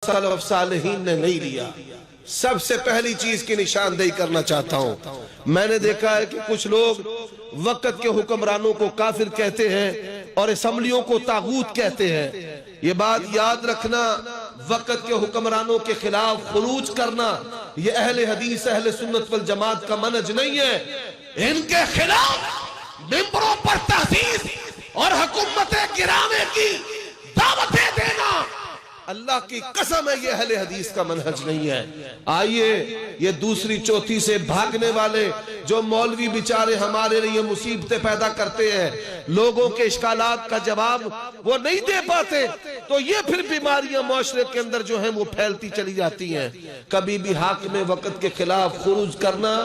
سلف صالحین نے نہیں لیا۔ سب سے پہلی چیز کی نشاندہی کرنا چاہتا ہوں، میں نے دیکھا ہے کہ کچھ لوگ وقت کے حکمرانوں کو کافر کہتے ہیں اور اسمبلیوں کو طاغوت کہتے ہیں۔ یہ بات یاد رکھنا، وقت کے حکمرانوں کے خلاف خروج کرنا یہ اہل حدیث اہل سنت والجماعت کا منہج نہیں ہے۔ ان کے خلاف ممبروں پر تحذیر اور حکومت گرانے کی دعوتیں دینا، اللہ کی قسم ہے یہ اہل حدیث کا منہج نہیں ہے۔ آئیے یہ دوسری چوتھی سے بھاگنے والے جو مولوی بیچارے ہمارے لیے مصیبتیں پیدا کرتے ہیں، لوگوں کے اشکالات کا جواب وہ نہیں دے پاتے، تو یہ پھر بیماریاں معاشرے کے اندر جو ہیں وہ پھیلتی چلی جاتی ہیں۔ کبھی بھی حاکم وقت کے خلاف خروج کرنا،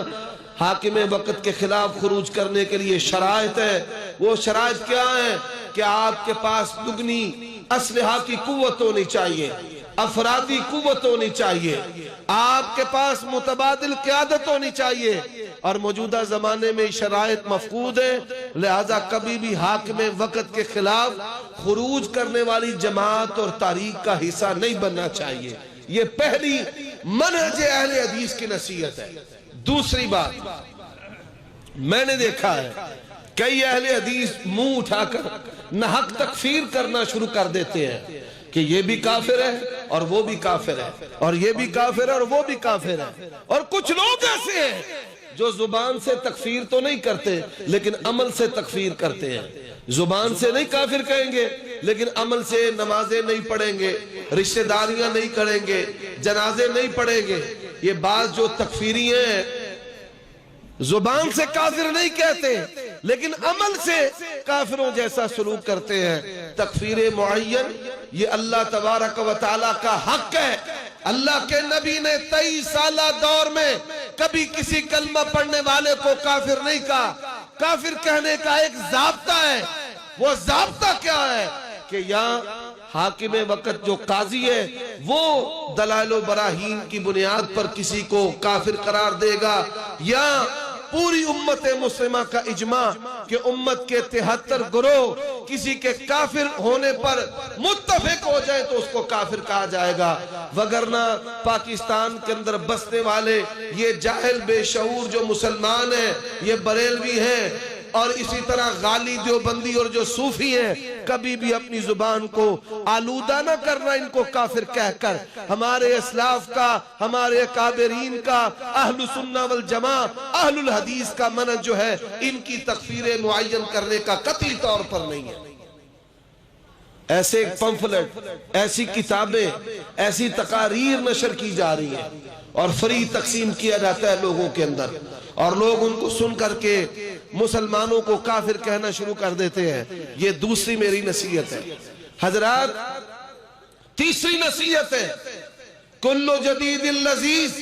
حاکم وقت کے خلاف خروج کرنے کے لیے شرائط ہے۔ وہ شرائط کیا ہیں کہ آپ کے پاس دگنی اسلحہ کی قوت ہونی چاہیے، افرادی قوت ہونی چاہیے، آپ کے پاس متبادل قیادت ہونی چاہیے، اور موجودہ زمانے میں شرائط مفقود ہے، لہذا کبھی بھی حاکم وقت کے خلاف خروج کرنے والی جماعت اور تاریخ کا حصہ نہیں بننا چاہیے۔ یہ پہلی منہج اہل حدیث کی نصیحت ہے۔ دوسری بات میں نے دیکھا ہے کئی اہل حدیث منہ اٹھا کر ناحق تکفیر کرنا شروع کر دیتے ہیں کہ یہ بھی کافر ہے اور وہ بھی کافر ہے، اور یہ بھی کافر ہے اور وہ بھی کافر ہے۔ اور کچھ لوگ ایسے ہیں جو زبان سے تکفیر تو نہیں کرتے لیکن عمل سے تکفیر کرتے ہیں۔ زبان سے نہیں کافر کہیں گے لیکن عمل سے نمازیں نہیں پڑھیں گے، رشتہ داریاں نہیں کریں گے، جنازے نہیں پڑھیں گے۔ یہ بات جو تکفیری ہیں، زبان سے کافر نہیں کہتے لیکن عمل سے کافروں جیسا سلوک کرتے ہیں۔ تکفیر معین یہ اللہ تبارک و تعالیٰ کا حق ہے۔ اللہ کے نبی نے 23 سالہ دور میں کبھی کسی کلمہ پڑھنے والے کو کافر نہیں کہا۔ کافر کہنے کا ایک ضابطہ ہے، وہ ضابطہ کیا ہے کہ یہاں حاکم وقت جو قاضی ہے وہ دلائل و براہین کی بنیاد پر کسی کو کافر قرار دے گا، یا پوری امت مسلمہ کا اجماع کہ امت کے 73 گروہ کسی کے کافر ہونے پر متفق ہو جائے تو اس کو کافر کہا جائے گا۔ وگرنہ پاکستان کے اندر بسنے والے یہ جاہل بے شعور جو مسلمان ہیں، یہ بریلوی ہیں اور اسی طرح غالی دیوبندی اور جو صوفی ہیں، کبھی بھی اپنی زبان کو آلودہ نہ کرنا ان کو کافر کہہ کر۔ ہمارے اسلاف کا، ہمارے اکابرین کا، اہل سنہ والجماع اہل الحدیث کا منہج جو ہے ان کی تکفیر معین کرنے کا قطعی طور پر نہیں ہے۔ ایسے پمفلٹ، ایسی کتابیں، ایسی تقاریر نشر کی جا رہی ہیں اور فری تقسیم کیا جاتا ہے لوگوں کے اندر، اور لوگ ان کو سن کر کے مسلمانوں کو کافر کہنا شروع کر دیتے ہیں۔ یہ دوسری میری نصیحت ہے۔ حضرات، تیسری نصیحت ہے کل جدید لذیذ،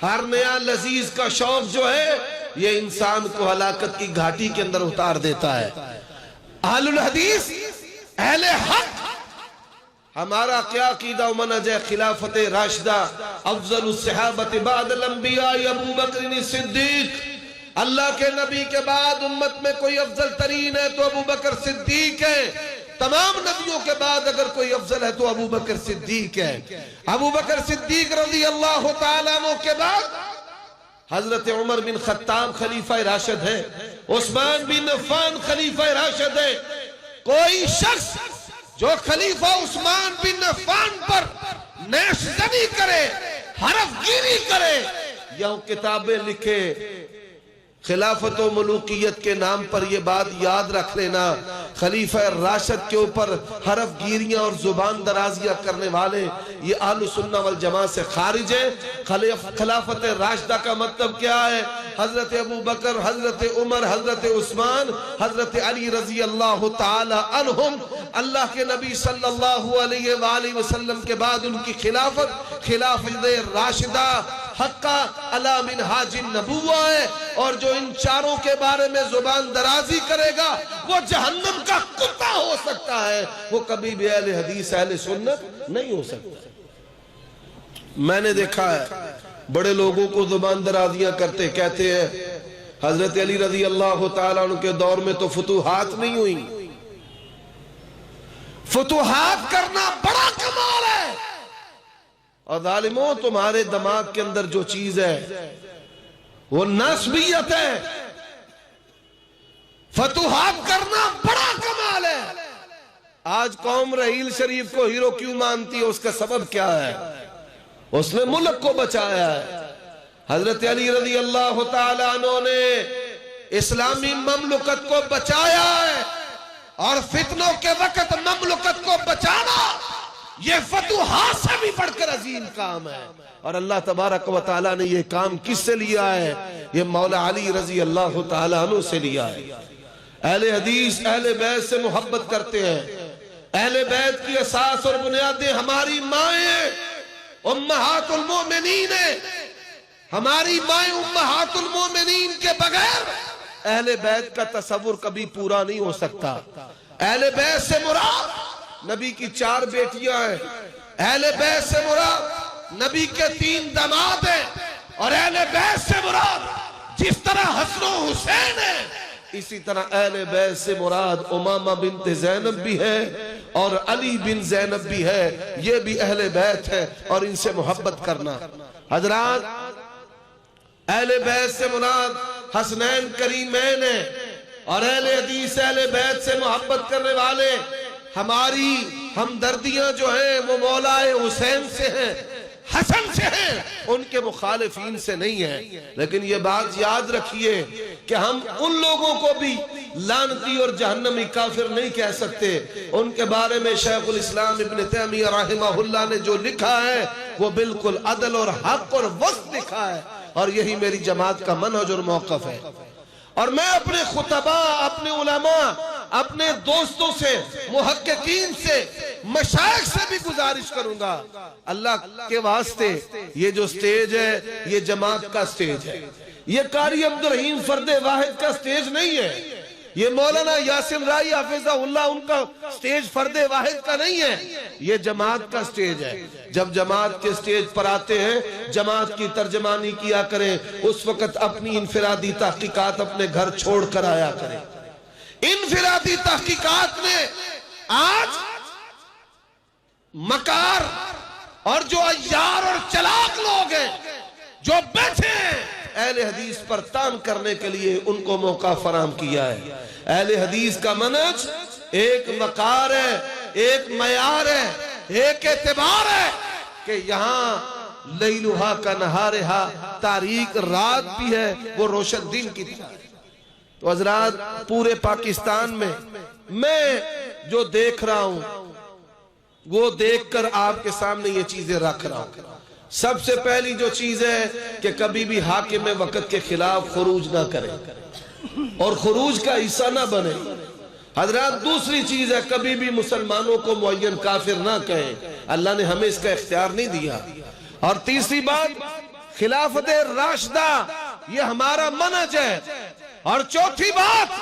ہر نیا لذیذ کا شوق جو ہے یہ انسان کو ہلاکت کی گھاٹی کے اندر اتار دیتا ہے۔ اہل الحدیث، اہل حق، ہمارا کیا عقیدہ و منہج ہے؟ خلافت راشدہ، افضل الصحابت بعد الانبیاء ابو بکر صدیق۔ اللہ کے نبی کے بعد امت میں کوئی افضل ترین ہے تو ابو بکر صدیق ہے۔ تمام نبیوں کے بعد اگر کوئی افضل ہے تو ابو بکر صدیق ہے۔ ابو بکر صدیق رضی اللہ تعالیٰ عنہ کے بعد حضرت عمر بن خطاب خلیفہ راشد ہے، عثمان بن عفان خلیفہ راشد ہے۔ کوئی شخص جو خلیفہ عثمان بن عفان پر نیش زنی کرے، حرف گیری کرے یا کتابیں لکھے، خلافت و ملوکیت کے نام پر یہ بات یاد رکھ لینا، خلیفہ راشد کے اوپر حرف گیریاں اور زبان درازیاں کرنے والے یہ اہل سنہ والجماعت سے خارج ہے۔ خلافت راشدہ کا مطلب کیا ہے؟ حضرت ابو بکر، حضرت عمر، حضرت عثمان، حضرت علی رضی اللہ تعالی عنہم، اللہ کے نبی صلی اللہ علیہ وآلہ وسلم کے بعد ان کی خلافت راشدہ حقہ علی منہاج النبوہ ہے، اور جو ان چاروں کے بارے میں زبان درازی کرے گا وہ جہنم کا کتا ہو سکتا ہے، وہ کبھی بھی اہل حدیث اہل سنت نہیں ہو سکتا۔ میں نے دیکھا ہے بڑے لوگوں کو زبان درازیاں کرتے کہتے ہیں حضرت علی رضی اللہ تعالیٰ عنہ کے دور میں تو فتوحات نہیں ہوئی۔ فتوحات کرنا بڑا کمال ہے، اور ظالموں تمہارے دماغ کے اندر جو چیز ہے وہ نسبیت ہے. فتوحات کرنا بڑا کمال ہے. آج قوم رحیل شریف کو ہیرو کیوں مانتی ہے؟ اس کا سبب کیا ہے؟ اس نے ملک کو بچایا ہے. حضرت علی رضی اللہ تعالیٰ عنہ نے اسلامی مملکت کو بچایا ہے، اور فتنوں کے وقت مملکت کو بچانا یہ فتوحات سے بھی بڑھ کر عظیم کام ہے. اور اللہ تبارک و تعالیٰ نے یہ کام کس سے لیا ہے؟ یہ مولا علی رضی اللہ تعالیٰ عنہ سے لیا ہے. اہل حدیث اہل بیت سے محبت کرتے ہیں. اہل بیت کی اساس اور بنیادیں ہماری مائیں امہات المومنین ہیں. ہماری مائیں امہات المومنین کے بغیر اہل بیت کا تصور کبھی پورا نہیں ہو سکتا. اہل بیت سے مراد نبی کی 4 بیٹیاں ہیں. اہل بیت سے مراد نبی کے 3 داماد ہیں. اور اہل بیت سے مراد جس طرح حسن و حسین ہے، اسی طرح اہل بیت سے مراد امامہ بنت زینب بھی ہے اور علی بن زینب بھی ہے. یہ بھی اہل بیت ہے اور ان سے محبت کرنا. حضرات اہل بیت سے مراد حسنین کریمین ہیں، اور اہل حدیث اہل بیت سے محبت کرنے والے ہماری ہمدردیاں جو ہیں وہ مولا حسین سے ہیں، حسن سے ہیں، ان کے مخالفین سے نہیں ہیں. لیکن یہ بات یاد رکھیے کہ ہم ان لوگوں کو بھی لعنتی اور جہنمی کافر نہیں کہہ سکتے. ان کے بارے میں شیخ الاسلام ابن تیمیہ رحمہ اللہ نے جو لکھا ہے وہ بالکل عدل اور حق اور وسط لکھا ہے، اور یہی میری جماعت کا منہج اور موقف ہے. اور میں اپنے خطباء، اپنے علماء، اپنے دوستوں سے، محققین سے، مشائخ سے بھی گزارش کروں گا، اللہ کے واسطے یہ جو سٹیج ہے یہ جماعت کا سٹیج ہے. یہ قاری عبدالرحیم فرد واحد کا سٹیج نہیں ہے. یہ مولانا یاسر رائی حافظہ اللہ ان کا سٹیج فرد واحد کا نہیں ہے. یہ جماعت کا سٹیج ہے. جب جماعت کے سٹیج پر آتے ہیں جماعت کی ترجمانی کیا کریں. اس وقت اپنی انفرادی تحقیقات اپنے گھر چھوڑ کر آیا کریں. انفرادی تحقیقات میں آج مکار اور جو عیار اور چلاک لوگ ہیں جو بیٹھے ہیں اہل حدیث پر تان کرنے کے لیے ان کو موقع فراہم کیا ہے. اہل حدیث کا منہج ایک وقار ہے، ایک معیار ہے، ایک اعتبار ہے کہ یہاں لیلہا کا نہارہا، تاریک رات بھی ہے وہ روشن دن کی طرح. تو حضرات پورے پاکستان میں جو دیکھ رہا ہوں وہ دیکھ کر آپ کے سامنے یہ چیزیں رکھ رہا ہوں. سب سے پہلی جو چیز ہے کہ کبھی بھی حاکم وقت کے خلاف خروج نہ کریں اور خروج کا حصہ نہ بنے. حضرات دوسری چیز ہے کبھی بھی مسلمانوں کو معین کافر نہ کہیں. اللہ نے ہمیں اس کا اختیار نہیں دیا. اور تیسری بات خلافت راشدہ یہ ہمارا منہج ہے. اور چوتھی بات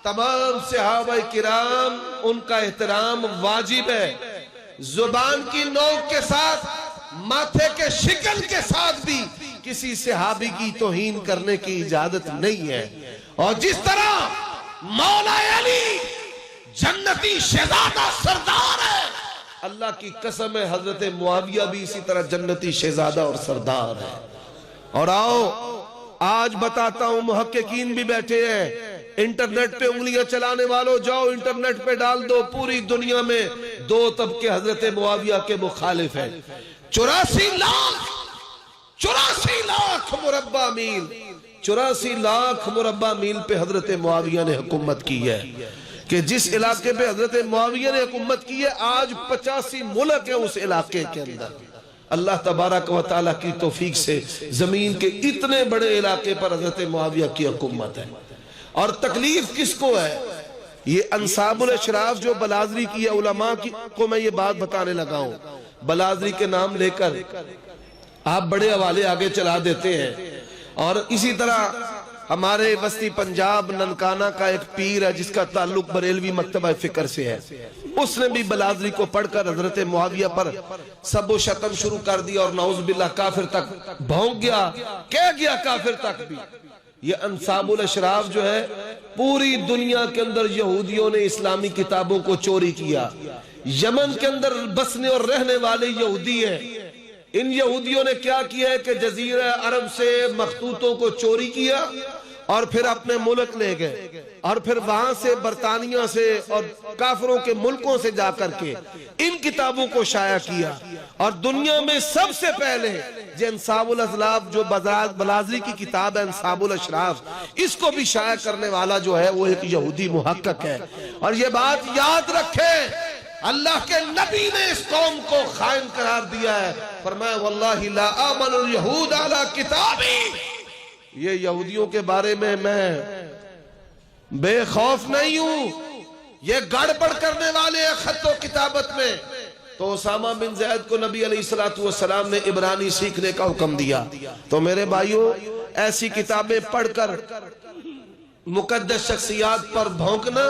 تمام صحابہ کرام ان کا احترام واجب ہے. زبان کی نوک کے ساتھ، ماتھے کے شکل کے ساتھ بھی کسی صحابی کی توہین کرنے کی اجازت نہیں ہے. اور جس طرح مولا علی جنتی شہزادہ سردار ہے، اللہ کی قسم ہے حضرت معاویہ بھی اسی طرح جنتی شہزادہ اور سردار ہے. اور آؤ آج بتاتا ہوں، محققین بھی بیٹھے ہیں، انٹرنیٹ پہ انگلیاں چلانے والوں جاؤ انٹرنیٹ پہ ڈال دو، پوری دنیا میں 2 طبقے حضرت معاویہ کے مخالف ہیں. 84 لاکھ مربع میل 84 لاکھ مربع میل پہ حضرت معاویہ نے حکومت کی ہے. کہ جس علاقے پہ حضرت معاویہ نے حکومت کی ہے آج 85 ملک ہیں اس علاقے کے اندر. اللہ تبارک و تعالیٰ کی توفیق سے زمین کے اتنے بڑے علاقے پر حضرت معاویہ کی حکومت ہے. اور تکلیف کس کو ہے؟ یہ انصاب الاشراف جو بلازری کی ہے علماء کو میں یہ بات بتانے لگا ہوں. بلازری کے نام لے کر آپ بڑے حوالے آگے چلا دیتے ہیں. اور اسی طرح ہمارے وسطی پنجاب ننکانہ کا ایک پیر ہے جس کا تعلق بریلوی مکتبہ فکر سے ہے. اس نے بھی بلازری کو پڑھ کر حضرت معاویہ پر سب و شتم شروع کر دیا اور نعوذ باللہ کافر تک بھونک گیا، کہہ گیا کافر تک بھی. یہ انصاب الاشراف جو ہے پوری دنیا کے اندر یہودیوں نے اسلامی کتابوں کو چوری کیا. یمن کے اندر بسنے اور رہنے والے یہودی ہیں، ان یہودیوں نے کیا کیا ہے کہ جزیرہ عرب سے مخطوطوں کو چوری کیا اور پھر اپنے ملک لے گئے، اور پھر وہاں سے برطانیہ سے اور کافروں کے ملکوں سے جا کر کے ان کتابوں کو شائع کیا، اور دنیا میں سب سے پہلے جو انصاب الازلاف جو بلازری کی کتاب ہے انصاب الاشراف، اس کو بھی شائع کرنے والا جو ہے وہ ایک یہودی محقق ہے۔ اور یہ بات یاد رکھیں، اللہ کے نبی نے اس قوم کو خائن قرار دیا ہے، فرمایا واللہ لا آمن اليہود علی کتابی، یہ یہودیوں کے بارے میں بے خوف نہیں ہوں، یہ گڑبڑ کرنے والے ہیں خط و کتابت میں۔ تو اسامہ بن زید کو نبی علیہ السلام نے عبرانی سیکھنے کا حکم دیا۔ تو میرے بھائیوں، ایسی کتابیں پڑھ کر مقدس شخصیات پر بھونکنا،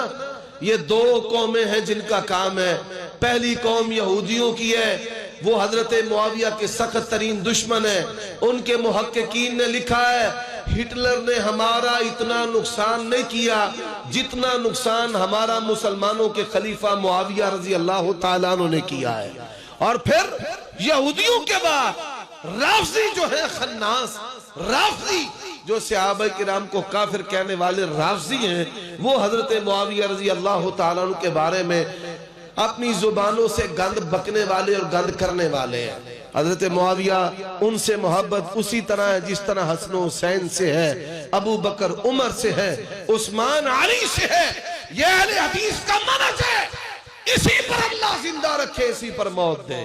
یہ دو قومیں ہیں جن کا کام ہے۔ پہلی قوم یہودیوں کی ہے، وہ حضرت معاویہ کے سخت ترین دشمن ہیں۔ ان کے محققین نے لکھا ہے ہٹلر نے ہمارا اتنا نقصان نہیں کیا جتنا نقصان ہمارا مسلمانوں کے خلیفہ معاویہ رضی اللہ تعالیٰ عنہ نے کیا ہے۔ اور پھر یہودیوں کے بعد رافضی جو ہے خناس، رافضی جو صحابہ کرام کو کافر کہنے والے رافضی ہیں، وہ حضرت معاویہ رضی اللہ تعالیٰ عنہ کے بارے میں اپنی زبانوں سے گند بکنے والے اور گند کرنے والے ہیں۔ حضرت معاویہ ان سے محبت اسی طرح ہے جس طرح حسن و حسین سے ہے، ابو بکر عمر سے ہے، عثمان علی سے ہے۔ یہ اہل حدیث کا منہج ہے، اسی پر اللہ زندہ رکھے، اسی پر موت دے۔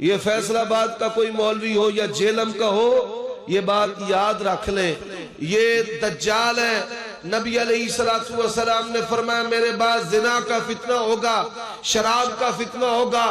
یہ فیصل آباد کا کوئی مولوی ہو یا جیلم کا ہو، یہ بات یاد رکھ لیں، یہ دجال ہے۔ نبی علیہ السلام نے فرمایا میرے بعد زنا کا فتنہ ہوگا، شراب کا فتنہ ہوگا،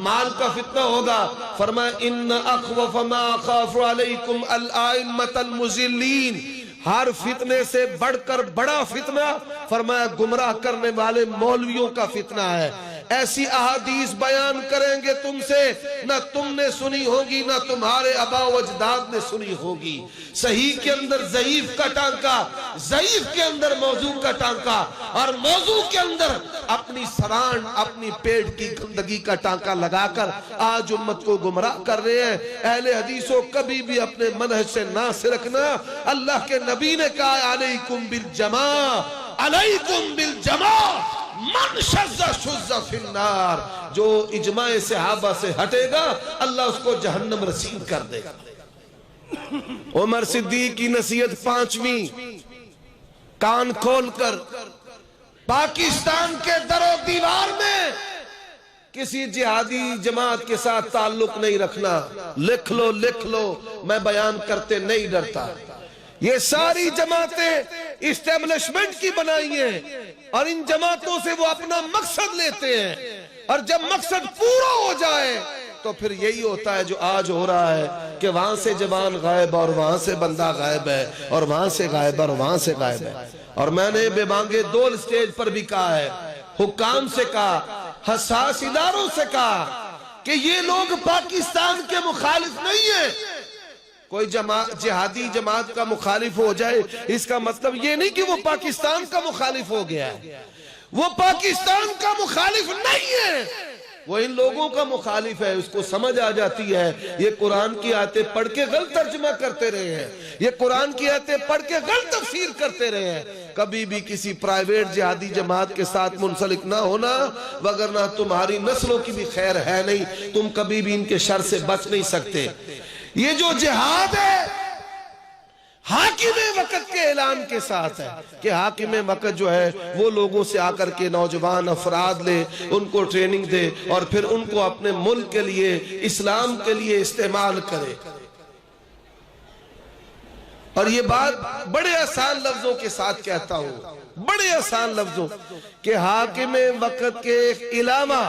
مال کا فتنہ ہوگا۔ فرمایا ان اخوف ما اخاف علیکم الائمۃ المضلین، ہر فتنے سے بڑھ کر بڑا فتنہ فرمایا گمراہ کرنے والے مولویوں کا فتنہ ہے۔ ایسی احادیث بیان کریں گے تم سے، نہ تم نے سنی ہوگی نہ تمہارے آباء و اجداد نے سنی ہوگی۔ صحیح کے اندر ضعیف کا ٹانکا، ضعیف کے اندر موضوع کا ٹانکا، اور موضوع کے اندر اپنی سران، اپنی پیٹ کی گندگی کا ٹانکا لگا کر آج امت کو گمراہ کر رہے ہیں۔ اہل حدیثوں کبھی بھی اپنے منہج سے نہ سرکنا۔ اللہ کے نبی نے کہا علیکم بالجماع، علیکم بالجماع، من شذ شذ فی النار، جو اجماع صحابہ سے ہٹے گا اللہ اس کو جہنم رسید کر دے گا۔ عمر صدیق کی نصیحت پانچویں، کان کھول کر پاکستان کے در و دیوار میں کسی جہادی جماعت کے ساتھ تعلق نہیں رکھنا۔ لکھ لو لکھ لو، میں بیان کرتے نہیں ڈرتا۔ یہ ساری جماعتیں اسٹیبلشمنٹ کی بنائی ہیں، اور ان جماعتوں سے وہ اپنا مقصد لیتے ہیں، اور جب مقصد پورا ہو جائے تو پھر یہی ہوتا ہے جو آج ہو رہا ہے کہ وہاں سے جوان غائب اور وہاں سے بندہ غائب ہے، اور وہاں سے غائب اور وہاں سے غائب ہے۔ اور میں نے بے بانگے دول سٹیج پر بھی کہا ہے، حکام سے کہا، حساس اداروں سے کہا کہ یہ لوگ پاکستان کے مخالف نہیں ہیں۔ کوئی جہادی جماعت کا مخالف ہو جائے اس کا مطلب یہ نہیں کہ وہ پاکستان کا مخالف ہو گیا ہے، وہ پاکستان کا مخالف نہیں ہے، وہ ان لوگوں کا مخالف ہے۔ اس کو سمجھ آ جاتی ہے یہ قرآن کی آیتیں پڑھ کے غلط ترجمہ کرتے رہے ہیں، یہ قرآن کی آیتیں پڑھ کے غلط تفسیر کرتے رہے ہیں۔ کبھی بھی کسی پرائیویٹ جہادی جماعت کے ساتھ منسلک نہ ہونا، وگرنہ تمہاری نسلوں کی بھی خیر ہے نہیں، تم کبھی بھی ان کے شر سے بچ نہیں سکتے۔ یہ جو جہاد ہے حاکم وقت کے اعلان کے ساتھ ہے کہ حاکم وقت جو ہے وہ لوگوں سے آ کر کے نوجوان افراد لے، ان کو ٹریننگ دے، اور پھر ان کو اپنے ملک کے لیے، اسلام کے لیے استعمال کرے۔ اور یہ بات بڑے آسان لفظوں کے ساتھ کہتا ہوں، بڑے آسان لفظوں، کہ حاکم وقت کے علاوہ،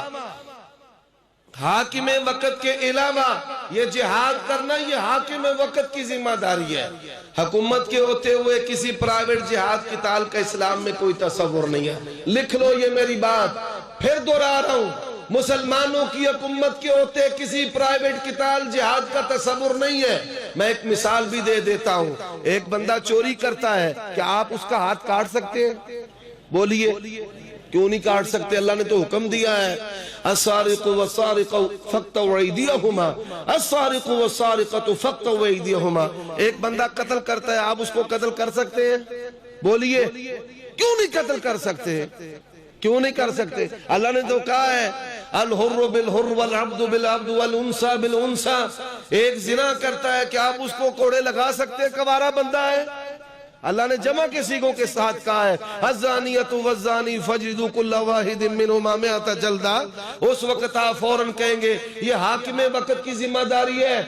حاکم وقت کے علاوہ یہ جہاد کرنا یہ حاکم وقت کی ذمہ داری ہے۔ حکومت کے ہوتے ہوئے کسی پرائیویٹ جہاد قتال کا اسلام میں کوئی تصور نہیں ہے۔ لکھ لو یہ میری بات، پھر دوہرا رہا ہوں، مسلمانوں کی حکومت کے ہوتے کسی پرائیویٹ قتال جہاد کا تصور نہیں ہے۔ میں ایک مثال بھی دے دیتا ہوں، ایک بندہ چوری کرتا ہے، کیا آپ اس کا ہاتھ کاٹ سکتے ہیں؟ بولیے، کیوں نہیں کاٹ سکتے؟ اللہ نے تو حکم دیا ہے السارق والسارق فاقطعوا ایدیہما، السارق والسارقۃ فاقطعوا ایدیہما۔ ایک بندہ قتل کرتا ہے، آپ اس کو قتل کر سکتے ہیں؟ بولیے کیوں نہیں قتل کر سکتے؟ کیوں نہیں کر سکتے؟ اللہ نے تو کہا ہے الحر بالحر والعبد بالعبد والانثى بالانثى۔ ایک زنا کرتا ہے کہ آپ اس کو کوڑے لگا سکتے ہیں؟ کوارا بندہ ہے۔ اللہ نے جمع کے سیغوں کے ساتھ کہا ہے الزانیۃ والزانی فاجلدوا کل واحد منہما مئۃ جلدہ۔ اس وقت آپ فوراً کہیں گے یہ حاکم وقت کی ذمہ داری ہے۔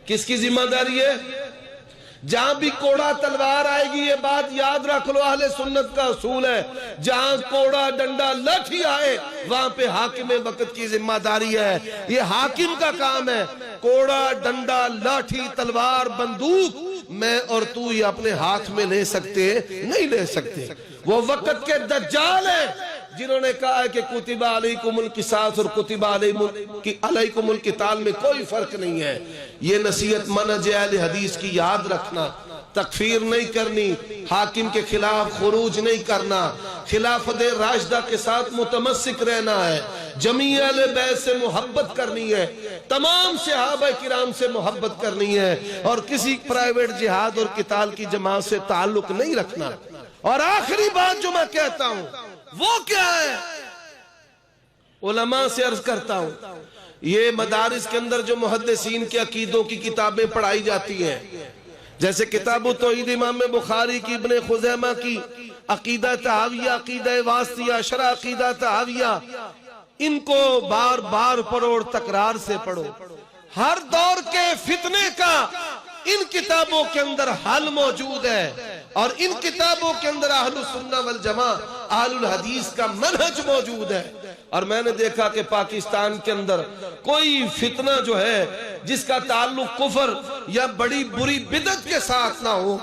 کس کی ذمہ داری ہے؟ جہاں بھی کوڑا تلوار آئے گی، یہ بات یاد رکھ لو، اہل سنت کا اصول ہے، جہاں کوڑا ڈنڈا لاٹھی آئے وہاں پہ حاکم وقت کی ذمہ داری ہے۔ یہ حاکم کا کام ہے۔ کوڑا ڈنڈا لاٹھی تلوار بندوق میں اور تو یہ اپنے ہاتھ میں لے سکتے نہیں لے سکتے۔ وہ وقت کے دجال ہیں جنہوں نے کہا ہے کہ کتب علیکم القصاص اور کتب علیکم القتال میں کوئی فرق نہیں ہے۔ یہ نصیحت منہج اہل حدیث کی یاد رکھنا، تکفیر نہیں کرنی، حاکم کے خلاف خروج نہیں کرنا، خلافت راشدہ کے ساتھ متمسک رہنا ہے، جمیع اہل بیت سے محبت کرنی ہے، تمام صحابہ کرام سے محبت کرنی ہے، اور کسی پرائیویٹ جہاد اور قتال کی جماعت سے تعلق نہیں رکھنا۔ اور آخری بات جو میں کہتا ہوں وہ کیا ہے؟ علماء سے عرض کرتا ہوں، یہ مدارس کے اندر جو محدثین کے عقیدوں کی کتابیں پڑھائی جاتی ہیں، جیسے کتاب التوحید امام بخاری کی، ابن خزیمہ کی عقیدہ تحاویہ، عقیدہ واسطیہ، شرح عقیدہ تحاویہ، ان کو بار بار پڑھو اور تکرار سے پڑھو۔ ہر دور کے فتنے کا ان کتابوں کے اندر حل موجود ہے، اور ان کتابوں کے اندر اہل السنہ والجماعہ اہل الحدیث کا منہج موجود ہے۔ اور میں نے دیکھا کہ پاکستان کے اندر کوئی فتنہ جو ہے جس کا تعلق کفر یا بڑی بری بدعت کے ساتھ نہ ہو،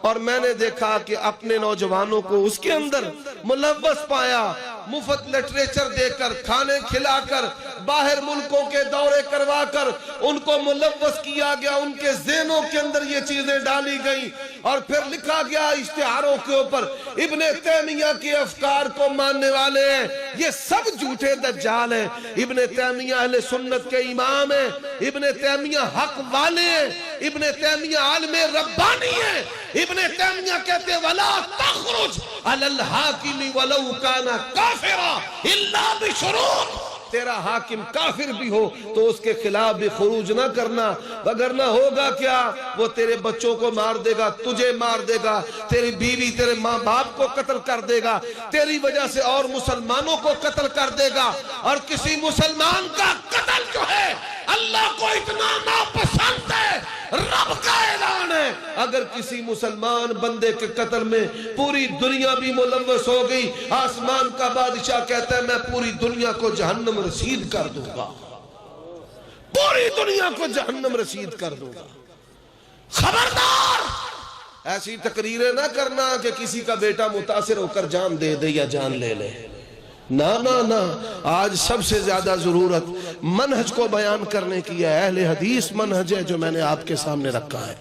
اور میں نے دیکھا کہ اپنے نوجوانوں کو اس کے اندر ملوث پایا، مفت لٹریچر دے کر، کھانے کھلا کر، باہر ملکوں کے دورے کروا کر ان کو ملوث کیا گیا، ان کے ذہنوں کے اندر یہ چیزیں ڈالی گئیں، اور پھر لکھا گیا اشتہاروں کے اوپر ابن تیمیہ کے افکار کو ماننے والے ہیں، یہ سب جھوٹے دجال ہیں۔ ابن تیمیہ اہل سنت کے امام ہیں، ابن تیمیہ حق والے ہیں، ابن تیمیہ عالم ربانی ہیں۔ ابن تیمیہ کہتے وَلَا تَخْرُجْ عَلَى الْحَاكِمِ وَلَوْ كَانَ كَافِرًا إِلَّا بِشُرُوطٍ۔ تیرا حاکم کافر بھی ہو تو اس کے خلاف بھی خروج نہ کرنا، وگرنہ ہوگا کیا؟ وہ تیرے بچوں کو مار دے گا، تجھے مار دے گا، تیری بیوی تیرے ماں باپ کو قتل کر دے گا، تیری وجہ سے اور مسلمانوں کو قتل کر دے گا۔ اور کسی مسلمان کا قتل جو ہے اللہ کو اتنا ناپسند ہے، رب کا اعلان ہے اگر کسی مسلمان بندے کے قتل میں پوری دنیا بھی ملوث ہو گئی، آسمان کا بادشاہ کہتا ہے میں پوری دنیا کو جہنم رسید کر دوں گا، پوری دنیا کو جہنم رسید کر دوں گا۔ خبردار ایسی تقریریں نہ کرنا کہ کسی کا بیٹا متاثر ہو کر جان دے دے یا جان لے لے، نہ نہ نہ۔ آج سب سے زیادہ ضرورت منہج کو بیان کرنے کی ہے، اہل حدیث منہج ہے جو میں نے آپ کے سامنے رکھا ہے۔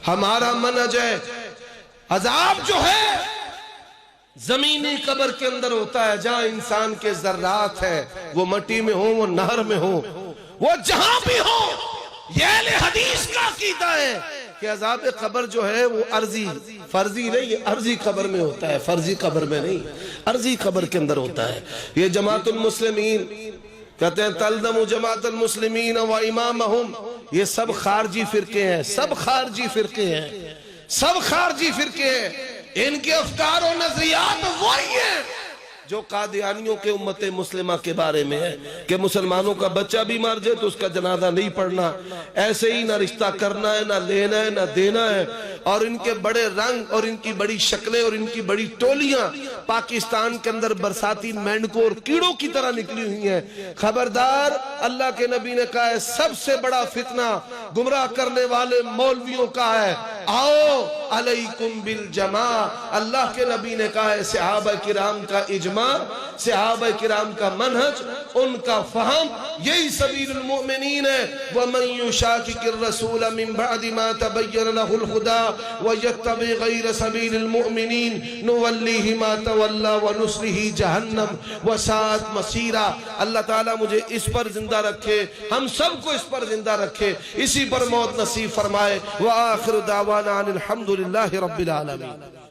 ہمارا منہج ہے عذاب جو ہے زمینی قبر کے اندر ہوتا ہے، جہاں انسان کے ذرات ہیں، وہ مٹی میں ہوں، وہ نہر میں ہوں، وہ جہاں بھی ہوں، یہ اہل حدیث کا عقیدہ ہے کہ عذاب قبر جو ہے وہ عرضی، فرضی نہیں، یہ عرضی قبر میں ہوتا ہے، فرضی قبر میں نہیں، عرضی قبر کے اندر ہوتا ہے۔ یہ جماعت المسلمین کہتے ہیں تلزم جماعت المسلمین و امامہم، یہ سب خارجی فرقے ہیں، سب خارجی فرقے ہیں، سب خارجی فرقے ہیں۔ ان کے افکار و نظریات وہی ہیں جو قادیانیوں کے امت مسلمہ کے بارے میں ہے کہ مسلمانوں کا بچہ بھی مر جائے تو اس کا جنازہ نہیں پڑھنا، ایسے ہی نہ رشتہ کرنا ہے، نہ لینا ہے، نہ دینا ہے۔ اور ان کے بڑے رنگ اور ان کی بڑی شکلیں اور ان کی بڑی ٹولیاں پاکستان کے اندر برساتی مینڈکوں اور کیڑوں کی طرح نکلی ہوئی ہیں۔ خبردار، اللہ کے نبی نے کہا ہے سب سے بڑا فتنہ گمراہ کرنے والے مولویوں کا ہے، آؤ علیکم بالجماع۔ اللہ کے نبی نے کہا ہے صحابہ کرام کا اجماع، صحابہ کرام کا منہج، ان کا فہم، یہی سبیل المؤمنین ہے۔ وَمَن يُشَاقِقِ الرَّسُولَ مِن بَعْدِ مَا تَبَيَّنَ لَهُ الْهُدَىٰ وَيَتَّبِعْ غَيْرَ سَبِيلِ الْمُؤْمِنِينَ نُوَلِّهِ مَا تَوَلَّى وَنُصْلِهِ جَهَنَّمَ وَسَاءَتْ مَصِيرًا۔ اللہ تعالیٰ مجھے اس پر زندہ رکھے، ہم سب کو اس پر زندہ رکھے، اسی پر موت نصیب فرمائے۔ وآخر دعوانا ان الحمد للہ رب العالمین۔